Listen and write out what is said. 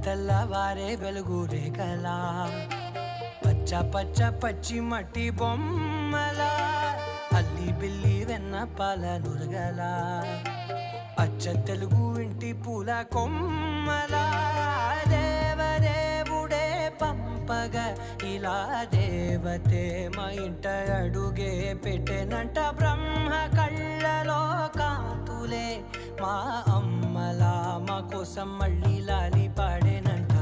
తెల్లవారే వెలుగు రేఖలా పచ్చ పచ్చ పచ్చి మట్టి బొమ్మలా అల్లి బిల్లి వెన్న పాల నురగలా అచ్చ తెలుగు ఇంటి పూల కొమ్మలా దేవదేవుడే పంపగ ఇలా దేవతే మా ఇంట అడుగే పెట్టెనంట బ్రహ్మ కళ్ళలో కాంతులే మా అమ్మలా మా కోసం మళ్ళీ లాలి పాడేనంట.